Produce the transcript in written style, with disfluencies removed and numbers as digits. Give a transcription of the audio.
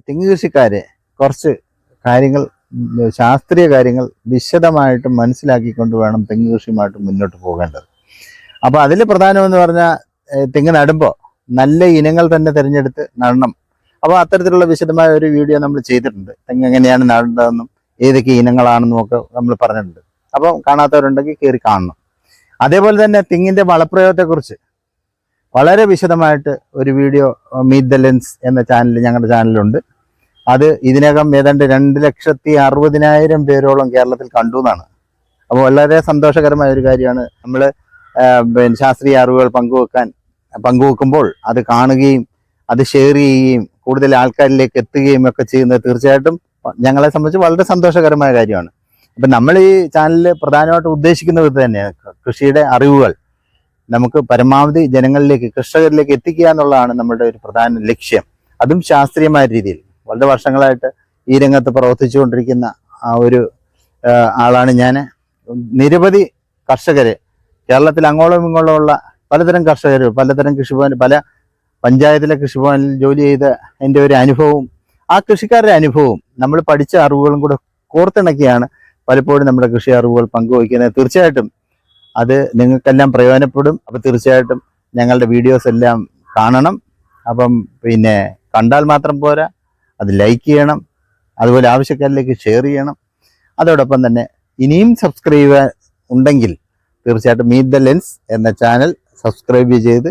തെങ്ങ് കൃഷിക്കാരെ കുറച്ച് കാര്യങ്ങൾ, ശാസ്ത്രീയ കാര്യങ്ങൾ വിശദമായിട്ട് മനസ്സിലാക്കിക്കൊണ്ട് വേണം തെങ്ങ് കൃഷിയുമായിട്ട് മുന്നോട്ട് പോകേണ്ടത്. അപ്പോൾ അതിൽ പ്രധാനമെന്ന് പറഞ്ഞാൽ തെങ്ങ് നടുമ്പോൾ നല്ല ഇനങ്ങൾ തന്നെ തിരഞ്ഞെടുത്ത് നടണം. അപ്പോൾ അത്തരത്തിലുള്ള വിശദമായ ഒരു വീഡിയോ നമ്മൾ ചെയ്തിട്ടുണ്ട്. തെങ്ങ് എങ്ങനെയാണ് നടേണ്ടതെന്നും ഏതൊക്കെ ഇനങ്ങളാണെന്നും ഒക്കെ നമ്മൾ പറഞ്ഞിട്ടുണ്ട്. അപ്പം കാണാത്തവരുണ്ടെങ്കിൽ കയറി കാണണം. അതേപോലെ തന്നെ തെങ്ങിൻ്റെ വളപ്രയോഗത്തെക്കുറിച്ച് വളരെ വിശദമായിട്ട് ഒരു വീഡിയോ മീറ്റ് ദ ലെൻസ് എന്ന ചാനൽ, ഞങ്ങളുടെ ചാനലുണ്ട്. അത് ഇതിനകം ഏതാണ്ട് 2,60,000 പേരോളം കേരളത്തിൽ കണ്ടു എന്നാണ്. അപ്പോൾ വളരെ സന്തോഷകരമായ ഒരു കാര്യമാണ്. നമ്മൾ ശാസ്ത്രീയ അറിവുകൾ പങ്കുവെക്കുമ്പോൾ അത് കാണുകയും അത് ഷെയർ ചെയ്യുകയും കൂടുതൽ ആൾക്കാരിലേക്ക് എത്തുകയും ഒക്കെ ചെയ്യുന്നത് തീർച്ചയായിട്ടും ഞങ്ങളെ സംബന്ധിച്ച് വളരെ സന്തോഷകരമായ കാര്യമാണ്. അപ്പം നമ്മൾ ഈ ചാനലിൽ പ്രധാനമായിട്ട് ഉദ്ദേശിക്കുന്നത് ഇത് തന്നെയാണ്. കൃഷിയുടെ അറിവുകൾ നമുക്ക് പരമാവധി ജനങ്ങളിലേക്ക്, കർഷകരിലേക്ക് എത്തിക്കുക എന്നുള്ളതാണ് നമ്മുടെ ഒരു പ്രധാന ലക്ഷ്യം. അതും ശാസ്ത്രീയമായ രീതിയിൽ. വളരെ വർഷങ്ങളായിട്ട് ഈ രംഗത്ത് പ്രവർത്തിച്ചുകൊണ്ടിരിക്കുന്ന ഒരു ആളാണ് ഞാൻ. നിരവധി കർഷകരെ കേരളത്തിൽ അങ്ങോളം ഇങ്ങോളമുള്ള പലതരം കർഷകർ, പലതരം കൃഷിഭവൻ, പല പഞ്ചായത്തിലെ കൃഷിഭവനിൽ ജോലി ചെയ്ത എൻ്റെ ഒരു അനുഭവവും ആ കൃഷിക്കാരുടെ അനുഭവവും നമ്മൾ പഠിച്ച അറിവുകളും കൂടെ കോർത്തിണക്കിയാണ് പലപ്പോഴും നമ്മുടെ കൃഷി അറിവുകൾ പങ്കുവയ്ക്കുന്നത്. തീർച്ചയായിട്ടും അത് നിങ്ങൾക്കെല്ലാം പ്രയോജനപ്പെടും. അപ്പോൾ തീർച്ചയായിട്ടും ഞങ്ങളുടെ വീഡിയോസ് എല്ലാം കാണണം. അപ്പം പിന്നെ കണ്ടാൽ മാത്രം പോരാ, അത് ലൈക്ക് ചെയ്യണം, അതുപോലെ ആവശ്യക്കാരിലേക്ക് ഷെയർ ചെയ്യണം. അതോടൊപ്പം തന്നെ ഇനിയും സബ്സ്ക്രൈബ് ഉണ്ടെങ്കിൽ തീർച്ചയായിട്ടും മീറ്റ് ദ ലെൻസ് എന്ന ചാനൽ സബ്സ്ക്രൈബ് ചെയ്ത്